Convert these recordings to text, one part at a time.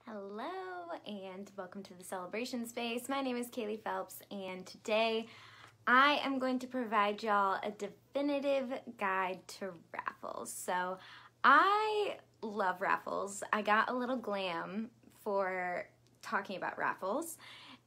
Hello and welcome to the celebration space. My name is Kaylee Phelps and today I am going to provide y'all a definitive guide to raffles. So I love raffles. I got a little glam for talking about raffles.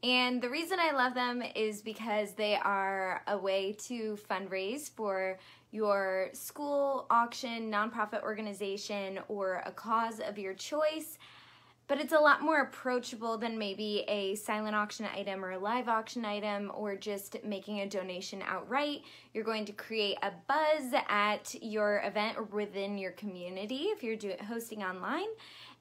And the reason I love them is because they are a way to fundraise for your school, auction, nonprofit organization, or a cause of your choice. But it's a lot more approachable than maybe a silent auction item or a live auction item or just making a donation outright. You're going to create a buzz at your event or within your community if you're hosting online.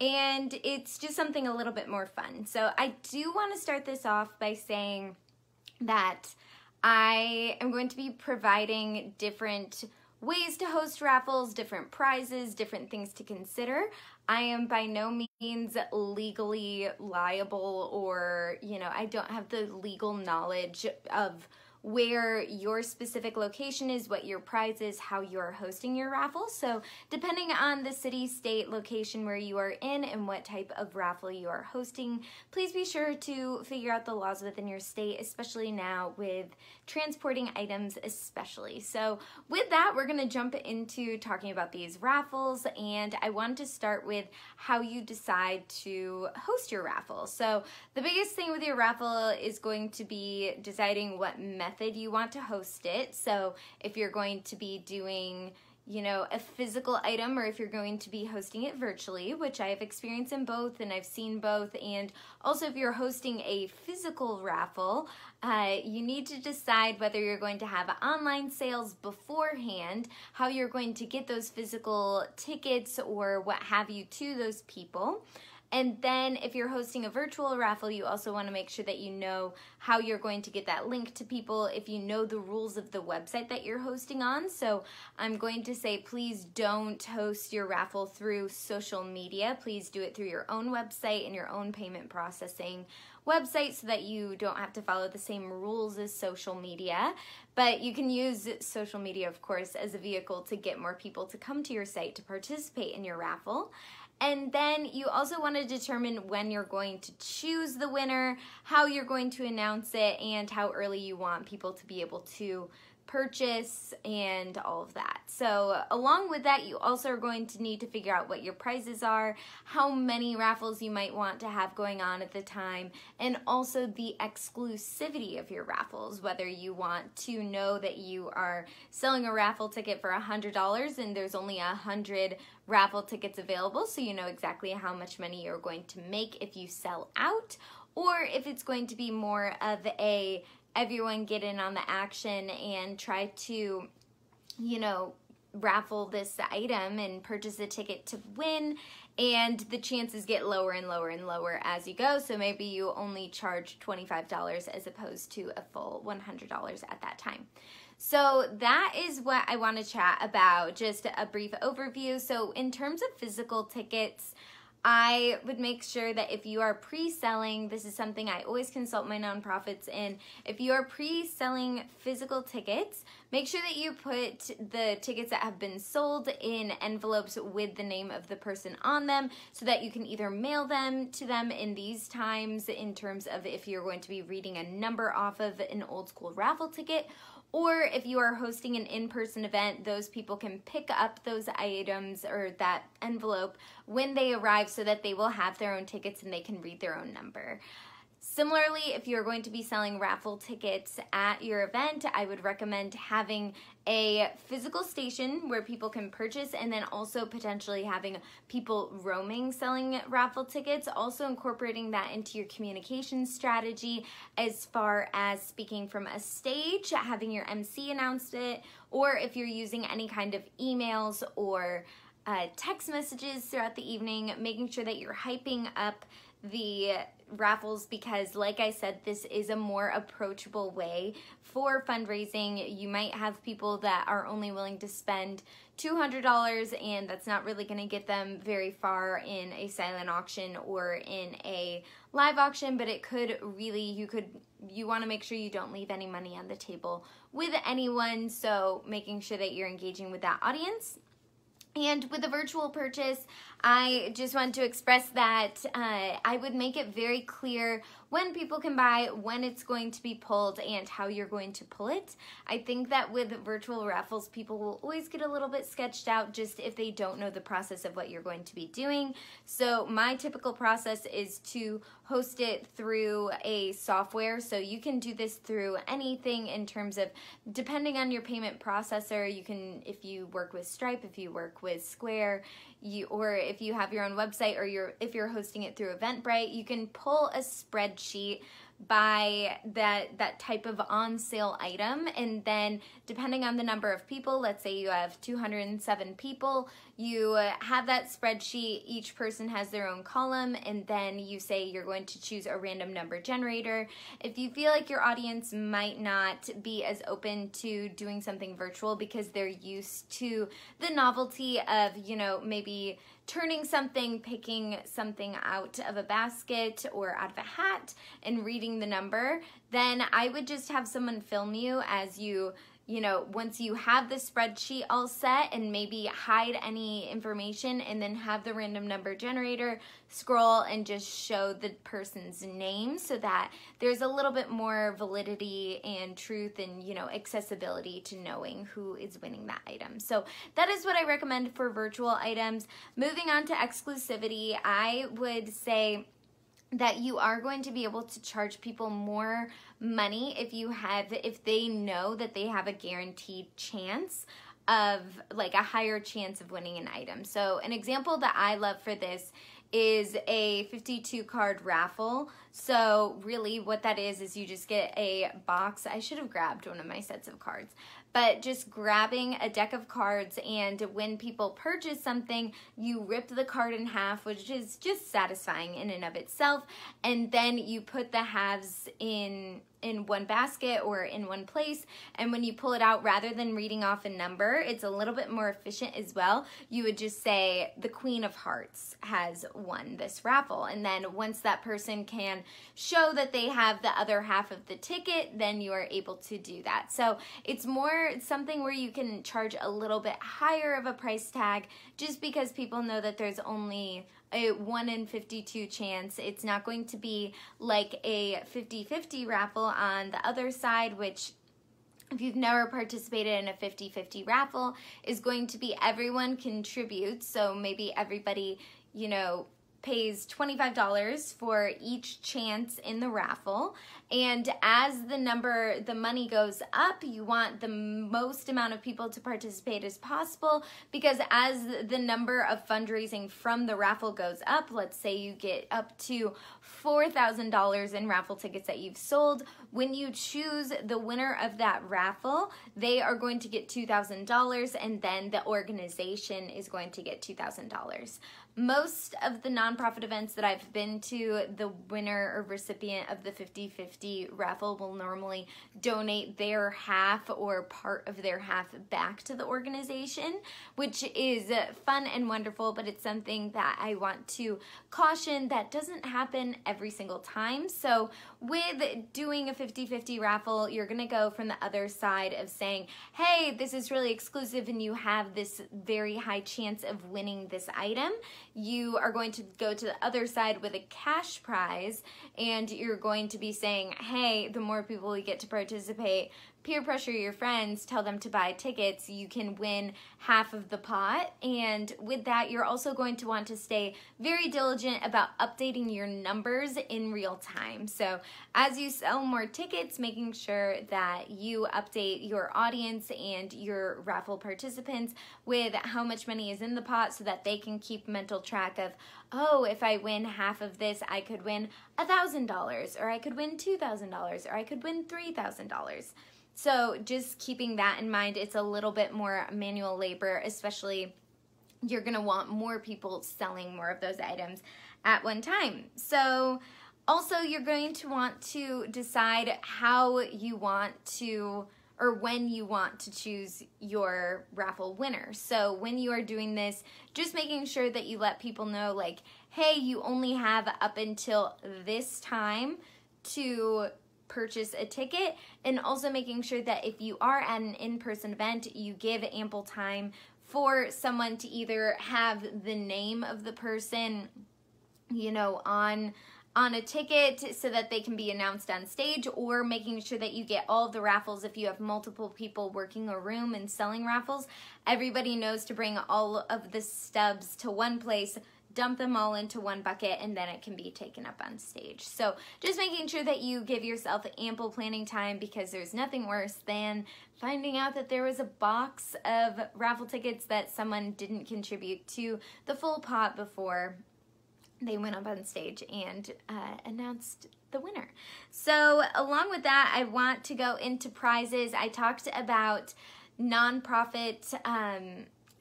And it's just something a little bit more fun. So I do want to start this off by saying that I am going to be providing different ways to host raffles, different prizes, different things to consider. I am by no means legally liable or, I don't have the legal knowledge of where your specific location is, what your prize is, how you're hosting your raffle. So depending on the city, state, location where you are in and what type of raffle you are hosting, please be sure to figure out the laws within your state, especially now with transporting items especially. So with that, we're gonna jump into talking about these raffles, and I want to start with how you decide to host your raffle. So the biggest thing with your raffle is going to be deciding what method you want to host it. So if you're going to be doing a physical item, or if you're going to be hosting it virtually, which I have experience in both and I've seen both. And also if you're hosting a physical raffle, you need to decide whether you're going to have online sales beforehand, how you're going to get those physical tickets or what have you to those people. And then if you're hosting a virtual raffle, you also want to make sure that you know how you're going to get that link to people, if you know the rules of the website that you're hosting on. So I'm going to say, please don't host your raffle through social media. Please do it through your own website and your own payment processing website so that you don't have to follow the same rules as social media. But you can use social media, of course, as a vehicle to get more people to come to your site to participate in your raffle. And then you also want to determine when you're going to choose the winner, how you're going to announce it, and how early you want people to be able to purchase and all of that. So along with that, you also are going to need to figure out what your prizes are, how many raffles you might want to have going on at the time, and also the exclusivity of your raffles, whether you want to know that you are selling a raffle ticket for $100 and there's only 100 raffle tickets available, so you know exactly how much money you're going to make if you sell out, or if it's going to be more of a everyone get in on the action and try to, raffle this item and purchase a ticket to win, and the chances get lower and lower and lower as you go. So maybe you only charge $25 as opposed to a full $100 at that time. So that is what I want to chat about, just a brief overview. So in terms of physical tickets, I would make sure that if you are pre-selling, this is something I always consult my nonprofits in, if you are pre-selling physical tickets, make sure that you put the tickets that have been sold in envelopes with the name of the person on them so that you can either mail them to them in these times in terms of if you're going to be reading a number off of an old school raffle ticket, or if you are hosting an in-person event, those people can pick up those items or that envelope when they arrive so that they will have their own tickets and they can read their own number. Similarly, if you're going to be selling raffle tickets at your event, I would recommend having a physical station where people can purchase, and then also potentially having people roaming selling raffle tickets, also incorporating that into your communication strategy as far as speaking from a stage, having your MC announce it, or if you're using any kind of emails or text messages throughout the evening, making sure that you're hyping up the raffles, because like I said, this is a more approachable way for fundraising. You might have people that are only willing to spend $200 and that's not really going to get them very far in a silent auction or in a live auction, but it could really, you want to make sure you don't leave any money on the table with anyone, so making sure that you're engaging with that audience. And with a virtual purchase, I just want to express that I would make it very clear when people can buy, when it's going to be pulled, and how you're going to pull it. I think that with virtual raffles, people will always get a little bit sketched out just if they don't know the process of what you're going to be doing. So my typical process is to host it through a software. So you can do this through anything in terms of, depending on your payment processor, you can, if you work with Stripe, if you work with Square, or if you have your own website, or if you're hosting it through Eventbrite, you can pull a spreadsheet by that type of on sale item, and then depending on the number of people, let's say you have 207 people, you have that spreadsheet, each person has their own column, and then you say you're going to choose a random number generator. If you feel like your audience might not be as open to doing something virtual because they're used to the novelty of, you know, maybe turning something, picking something out of a basket or out of a hat and reading the number, then I would just have someone film you as you know, once you have the spreadsheet all set, and maybe hide any information and then have the random number generator scroll and just show the person's name so that there's a little bit more validity and truth and, you know, accessibility to knowing who is winning that item. So that is what I recommend for virtual items. Moving on to exclusivity, I would say that you are going to be able to charge people more money if they know that they have a guaranteed chance of, like, a higher chance of winning an item. So an example that I love for this is a 52 card raffle. So really what that is you just get a box. I should have grabbed one of my sets of cards, but just grabbing a deck of cards, and when people purchase something, you rip the card in half, which is just satisfying in and of itself, and then you put the halves in one basket or in one place, and when you pull it out, rather than reading off a number, it's a little bit more efficient as well. You would just say the Queen of Hearts has won this raffle, and then once that person can show that they have the other half of the ticket, then you are able to do that. So it's something where you can charge a little bit higher of a price tag, just because people know that there's only a 1 in 52 chance. It's not going to be like a 50-50 raffle on the other side, which, if you've never participated in a 50-50 raffle, is going to be everyone contributes. So maybe everybody, you know, pays $25 for each chance in the raffle, and as the money goes up, you want the most amount of people to participate as possible, because as the number of fundraising from the raffle goes up, let's say you get up to $4,000 in raffle tickets that you've sold, when you choose the winner of that raffle, they are going to get $2,000, and then the organization is going to get $2,000. Most of the nonprofit events that I've been to, the winner or recipient of the 50-50 raffle will normally donate their half or part of their half back to the organization, which is fun and wonderful, but it's something that I want to caution that doesn't happen every single time. So with doing a 50-50 raffle, you're going to go from the other side of saying, hey, this is really exclusive and you have this very high chance of winning this item. You are going to go to the other side with a cash prize, and you're going to be saying, hey, the more people we get to participate, peer pressure your friends, tell them to buy tickets, you can win half of the pot. And with that, you're also going to want to stay very diligent about updating your numbers in real time. So as you sell more tickets, making sure that you update your audience and your raffle participants with how much money is in the pot, so that they can keep mental track of, oh, if I win half of this, I could win $1,000, or I could win $2,000, or I could win $3,000. So just keeping that in mind, it's a little bit more manual labor, especially you're going to want more people selling more of those items at one time. So also you're going to want to decide how you want to, or when you want to choose your raffle winner. So when you are doing this, just making sure that you let people know, like, hey, you only have up until this time to purchase a ticket, and also making sure that if you are at an in-person event, you give ample time for someone to either have the name of the person, you know, on a ticket so that they can be announced on stage, or making sure that you get all of the raffles. If you have multiple people working a room and selling raffles, everybody knows to bring all of the stubs to one place, dump them all into one bucket, and then it can be taken up on stage. So just making sure that you give yourself ample planning time, because there's nothing worse than finding out that there was a box of raffle tickets that someone didn't contribute to the full pot before they went up on stage and announced the winner. So along with that, I want to go into prizes. I talked about nonprofit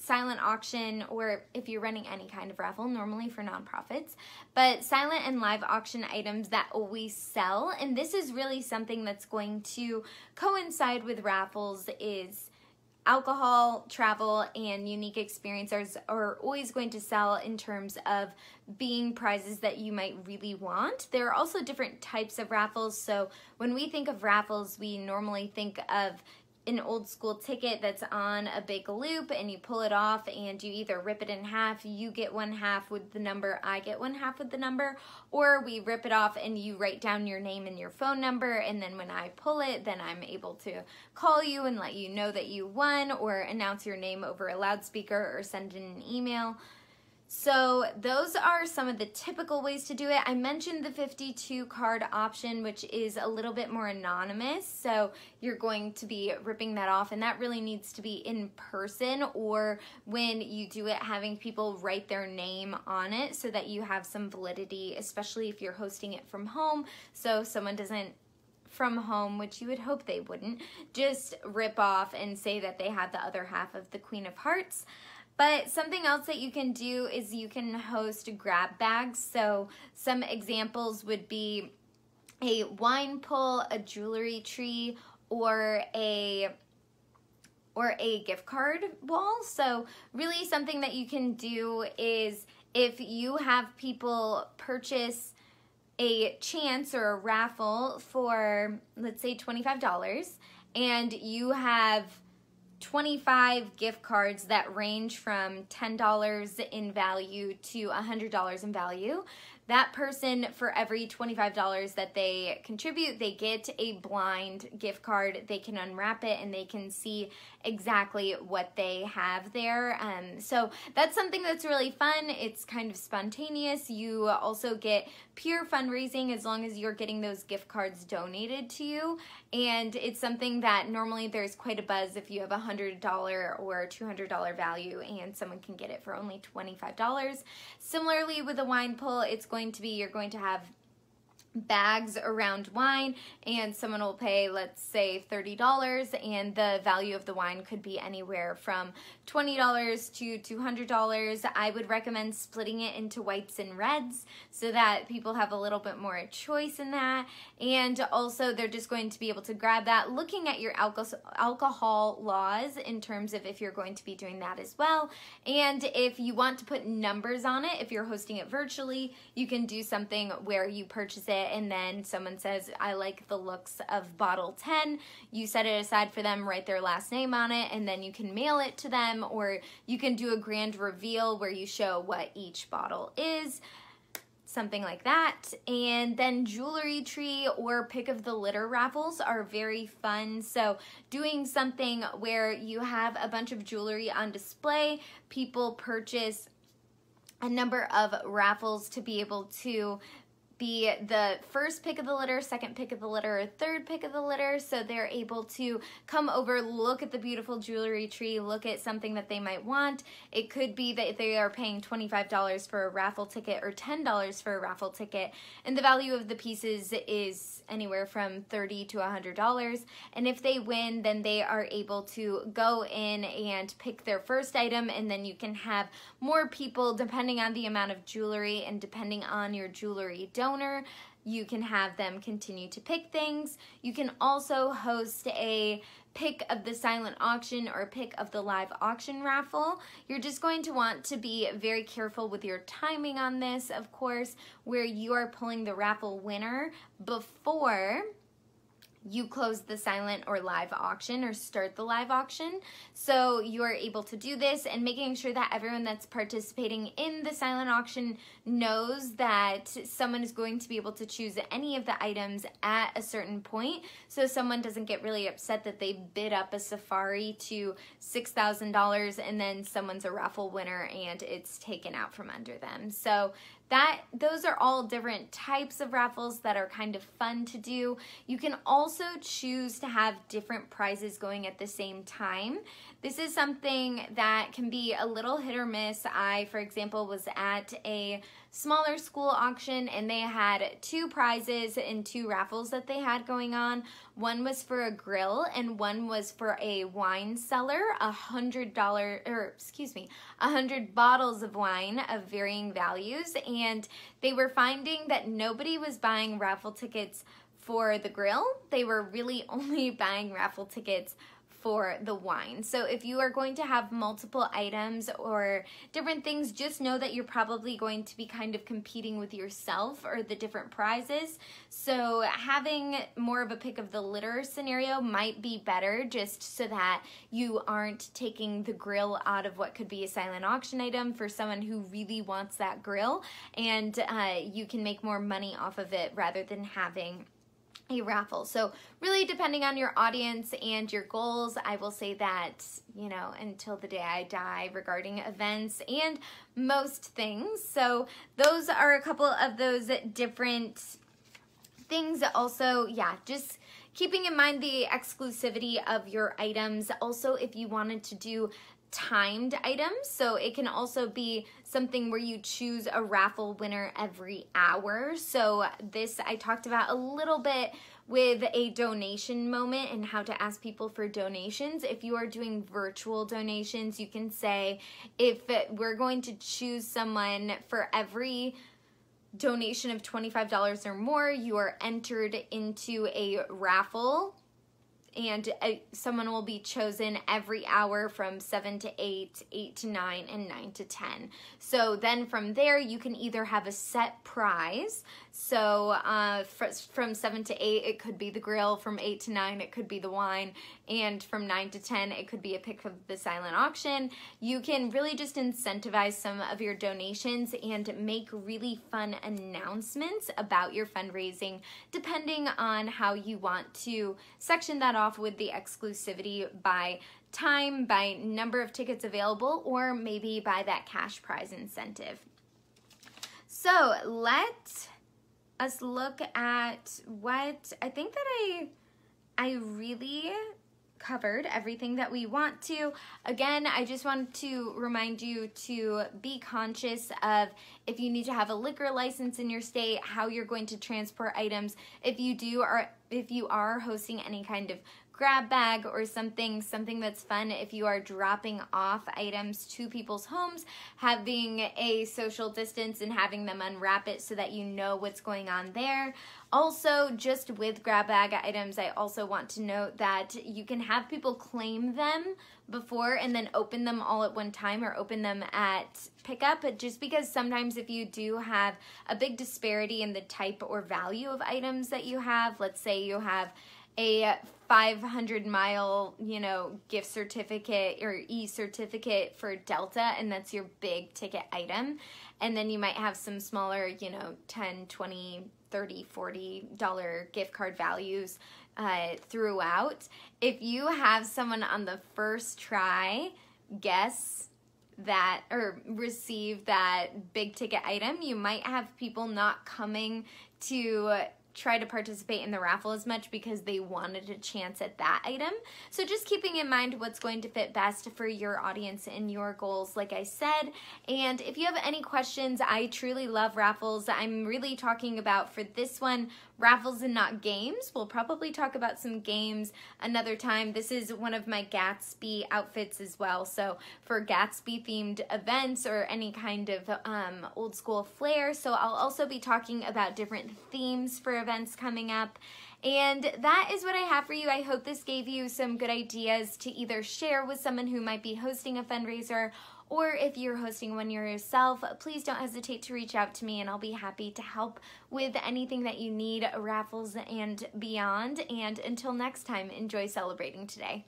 silent auction, or if you're running any kind of raffle, normally for nonprofits, but silent and live auction items that always sell. And this is really something that's going to coincide with raffles. Is alcohol, travel, and unique experiences are always going to sell in terms of being prizes that you might really want. There are also different types of raffles. So when we think of raffles, we normally think of an old school ticket that's on a big loop, and you pull it off and you either rip it in half, you get one half with the number, I get one half with the number, or we rip it off and you write down your name and your phone number, and then when I pull it, then I'm able to call you and let you know that you won, or announce your name over a loudspeaker, or send in an email. So those are some of the typical ways to do it. I mentioned the 52 card option, which is a little bit more anonymous. So you're going to be ripping that off, and that really needs to be in person, or when you do it, having people write their name on it so that you have some validity, especially if you're hosting it from home. So someone doesn't, from home, which you would hope they wouldn't, just rip off and say that they had the other half of the Queen of Hearts. But something else that you can do is you can host grab bags. So some examples would be a wine pull, a jewelry tree, or a gift card wall. So really something that you can do is, if you have people purchase a chance or a raffle for, let's say, $25, and you have 25 gift cards that range from $10 in value to $100 in value. That person, for every $25 that they contribute, they get a blind gift card. They can unwrap it and they can see exactly what they have there. So that's something that's really fun. It's kind of spontaneous. You also get pure fundraising as long as you're getting those gift cards donated to you. And it's something that normally there's quite a buzz if you have a $100 or $200 value and someone can get it for only $25. Similarly with a wine pull, it's going to be, you're going to have bags around wine, and someone will pay, let's say, $30, and the value of the wine could be anywhere from $20 to $200. I would recommend splitting it into whites and reds so that people have a little bit more choice in that, and also they're just going to be able to grab that, looking at your alcohol laws in terms of if you're going to be doing that as well. And if you want to put numbers on it, if you're hosting it virtually, you can do something where you purchase it and then someone says, I like the looks of bottle 10. You set it aside for them, write their last name on it, and then you can mail it to them, or you can do a grand reveal where you show what each bottle is, something like that. And then jewelry tree or pick of the litter raffles are very fun. So doing something where you have a bunch of jewelry on display, people purchase a number of raffles to be able to be the first pick of the litter, second pick of the litter, or third pick of the litter, so they're able to come over, look at the beautiful jewelry tree, look at something that they might want. It could be that they are paying $25 for a raffle ticket or $10 for a raffle ticket, and the value of the pieces is anywhere from $30 to $100, and if they win, then they are able to go in and pick their first item, and then you can have more people, depending on the amount of jewelry and depending on your jewelry donor, you can have them continue to pick things. You can also host a pick of the silent auction or pick of the live auction raffle. You're just going to want to be very careful with your timing on this, of course, where you are pulling the raffle winner before you close the silent or live auction or start the live auction. So you are able to do this, and making sure that everyone that's participating in the silent auction knows that someone is going to be able to choose any of the items at a certain point, so someone doesn't get really upset that they bid up a safari to $6,000 and then someone's a raffle winner and it's taken out from under them. So those are all different types of raffles that are kind of fun to do. You can also choose to have different prizes going at the same time. This is something that can be a little hit or miss. I, for example, was at a smaller school auction and they had 2 prizes and 2 raffles that they had going on. One was for a grill and one was for a wine cellar, $100 100 bottles of wine of varying values, and they were finding that nobody was buying raffle tickets for the grill. They were really only buying raffle tickets for the wine. So if you are going to have multiple items or different things, just know that you're probably going to be kind of competing with yourself or the different prizes. So having more of a pick of the litter scenario might be better, just so that you aren't taking the grill out of what could be a silent auction item for someone who really wants that grill, and you can make more money off of it rather than having a raffle. So really depending on your audience and your goals, I will say that, you know, until the day I die regarding events and most things. So those are a couple of those different things. Also, yeah, just keeping in mind the exclusivity of your items. Also, if you wanted to do timed items, so it can also be something where you choose a raffle winner every hour. So this I talked about a little bit with a donation moment and how to ask people for donations. If you are doing virtual donations, you can say, if we're going to choose someone for every donation of $25 or more, you are entered into a raffle, and someone will be chosen every hour from 7 to 8, 8 to 9, and 9 to 10. So then from there, you can either have a set prize. So from 7 to 8, it could be the grill. From 8 to 9, it could be the wine. And from 9 to 10, it could be a pick of the silent auction. You can really just incentivize some of your donations and make really fun announcements about your fundraising, depending on how you want to section that off with the exclusivity by time, by number of tickets available, or maybe by that cash prize incentive. So let us look at what I think that I really covered everything that we want to. Again, I just want to remind you to be conscious of if you need to have a liquor license in your state, how you're going to transport items. If you are hosting any kind of grab bag or something that's fun, if you are dropping off items to people's homes, having a social distance and having them unwrap it so that you know what's going on there. Also, just with grab bag items, I also want to note that you can have people claim them before and then open them all at one time, or open them at pickup, just because sometimes if you do have a big disparity in the type or value of items that you have, let's say you have a 500-mile, gift certificate or e-certificate for Delta, and that's your big ticket item. And then you might have some smaller, $10, $20, $30, $40 gift card values throughout. If you have someone on the first try guess that or receive that big ticket item, you might have people not coming to try to participate in the raffle as much because they wanted a chance at that item. So just keeping in mind what's going to fit best for your audience and your goals, like I said. And if you have any questions, I truly love raffles. I'm really talking about, for this one, raffles and not games. We'll probably talk about some games another time. This is one of my Gatsby outfits as well. So for Gatsby themed events or any kind of old school flair. So I'll also be talking about different themes for events coming up. And that is what I have for you. I hope this gave you some good ideas to either share with someone who might be hosting a fundraiser, or if you're hosting one yourself, please don't hesitate to reach out to me and I'll be happy to help with anything that you need, raffles and beyond. And until next time, enjoy celebrating today.